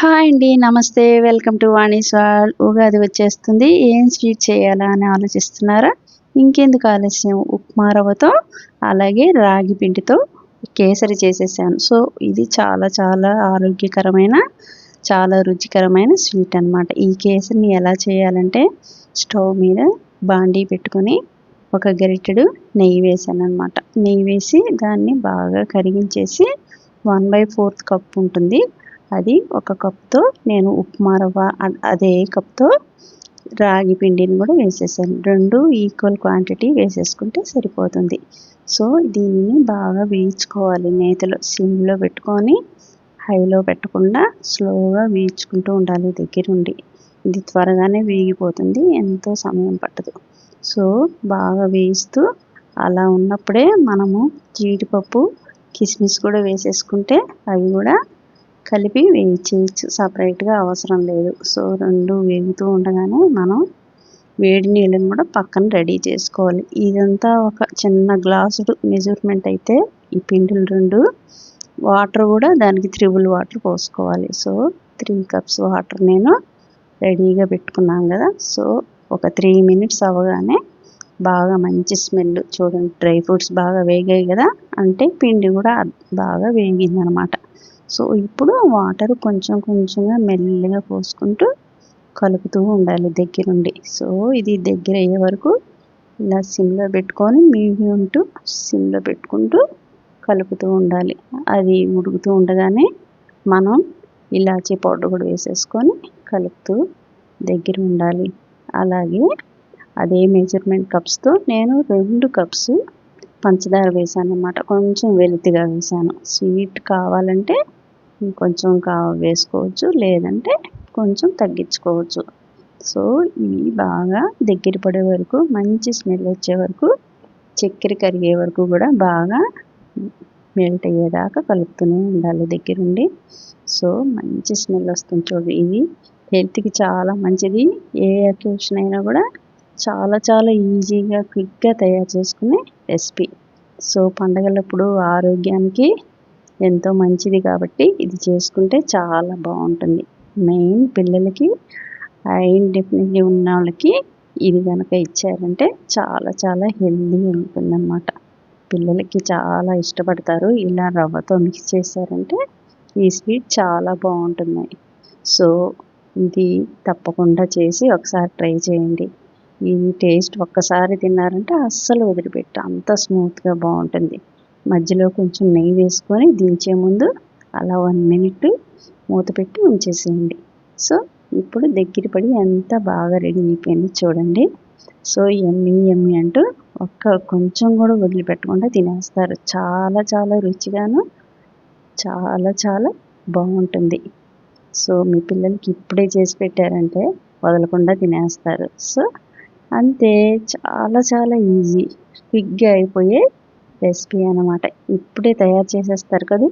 Hi అండి. నమస్తే. Welcome to Vani's world. Ugadi వచ్చేస్తుంది. ఏం స్వీట్ చేయాలా అని ఆలోచిస్తున్నారా? ఇంకెందుకు ఆలస్యం, ఉప్మా రవ్వతో అలాగే రాగి పిండితో కేసరి చేసేసాను. సో, ఇది చాలా చాలా ఆరోగ్యకరమైన, చాలా రుచికరమైన స్వీట్ అన్నమాట. ఈ కేసరిని ఎలా చేయాలంటే స్టవ్ మీద బాండీ పెట్టుకొని ఒక గరిటెడు నెయ్యి వేసానన్నమాట. నెయ్యి వేసి దాన్ని బాగా కరిగించేసి 1/4 కప్ ఉంటుంది. అది ఒక కప్తో నేను ఉప్మా రవ్వ అదే కప్తో రాగి పిండిని కూడా వేసేసాను. 2 ఈక్వల్ క్వాంటిటీ వేసేసుకుంటే సరిపోతుంది. సో, దీనిని బాగా వేయించుకోవాలి. నేతిలో సిమ్లో పెట్టుకొని హైలో పెట్టకుండా స్లోగా వేయించుకుంటూ ఉండాలి దగ్గరుండి. ఇది త్వరగానే వేగిపోతుంది, ఎంతో సమయం పట్టదు. సో, బాగా వేయిస్తూ అలా ఉన్నప్పుడే మనము జీడిపప్పు, కిస్మిస్ కూడా వేసేసుకుంటే అవి కూడా కలిపి వేయించేయచ్చు. సపరేట్గా అవసరం లేదు. సో, 2 వేగుతూ ఉండగానే మనం వేడి నీళ్ళని కూడా పక్కన రెడీ చేసుకోవాలి. ఇదంతా ఒక చిన్న గ్లాసుడు మెజర్మెంట్ అయితే ఈ పిండిలు 2 వాటర్ కూడా దానికి 3 వాటర్ పోసుకోవాలి. సో, 3 కప్స్ వాటర్ నేను రెడీగా పెట్టుకున్నాను కదా. సో, ఒక 3 మినిట్స్ అవ్వగానే బాగా మంచి స్మెల్ చూడండి. డ్రై ఫ్రూట్స్ బాగా వేగాయి కదా, అంటే పిండి కూడా బాగా వేగిందనమాట. సో, ఇప్పుడు వాటర్ కొంచెం కొంచెంగా మెల్లగా పోసుకుంటూ కలుపుతూ ఉండాలి దగ్గరుండి. సో, ఇది దగ్గర అయ్యే వరకు ఇలా సిమ్లో పెట్టుకొని మీడియం టు సిమ్లో పెట్టుకుంటూ కలుపుతూ ఉండాలి. అది ఉడుకుతూ ఉండగానే మనం ఇలాచీ పౌడర్ కూడా వేసేసుకొని కలుపుతూ దగ్గర ఉండాలి. అలాగే అదే మెజర్మెంట్ కప్స్తో నేను 2 కప్స్ పంచదార వేసాను అన్నమాట. కొంచెం వెల్తిగా వేసాను. స్వీట్ కావాలంటే ఇంకొంచెం వేసుకోవచ్చు, లేదంటే కొంచెం తగ్గించుకోవచ్చు. సో, ఇవి బాగా దగ్గర పడే వరకు, మంచి స్మెల్ వచ్చే వరకు, చక్కెర కరిగే వరకు కూడా బాగా మెల్ట్ అయ్యేదాకా కలుపుతూనే ఉండాలి దగ్గరుండి. సో, మంచి స్మెల్ వస్తుంది చూడండి. ఇది హెల్త్కి చాలా మంచిది. ఏ అకేషన్ అయినా కూడా చాలా చాలా ఈజీగా క్విక్గా తయారు చేసుకునే రెసిపీ. సో, పండగలప్పుడు ఆరోగ్యానికి ఎంతో మంచిది కాబట్టి ఇది చేసుకుంటే చాలా బాగుంటుంది. మెయిన్ పిల్లలకి ఐరన్ డెఫినెట్లీ ఉన్న వాళ్ళకి ఇది కనుక ఇచ్చారంటే చాలా చాలా హెల్తీగా ఉంటుందన్నమాట. పిల్లలకి చాలా ఇష్టపడతారు. ఇలా రవ్వతో మిక్స్ చేశారంటే ఈ స్వీట్ చాలా బాగుంటుంది. సో, ఇది తప్పకుండా చేసి ఒకసారి ట్రై చేయండి. ఈ టేస్ట్ ఒక్కసారి తిన్నారంటే అస్సలు వదిలిపెట్ట, అంత స్మూత్గా బాగుంటుంది. మధ్యలో కొంచెం నెయ్యి వేసుకొని దించే ముందు అలా 1 మినిట్ మూత పెట్టి ఉంచేసేయండి. సో, ఇప్పుడు దగ్గర పడి ఎంత బాగా రెడీ అయిపోయింది చూడండి. సో, యమ్మీ యమ్మీ అంటూ కొంచెం కూడా వదిలిపెట్టకుండా తినేస్తారు. చాలా చాలా రుచిగాను, చాలా చాలా బాగుంటుంది. సో, మీ పిల్లలకి ఇప్పుడే చేసి పెట్టారంటే వదలకుండా తినేస్తారు. సో, అంతే, చాలా చాలా ఈజీ, క్విక్గా అయిపోయే రెసిపీ అన్నమాట. ఇప్పుడే తయారు చేసేస్తారు కదా.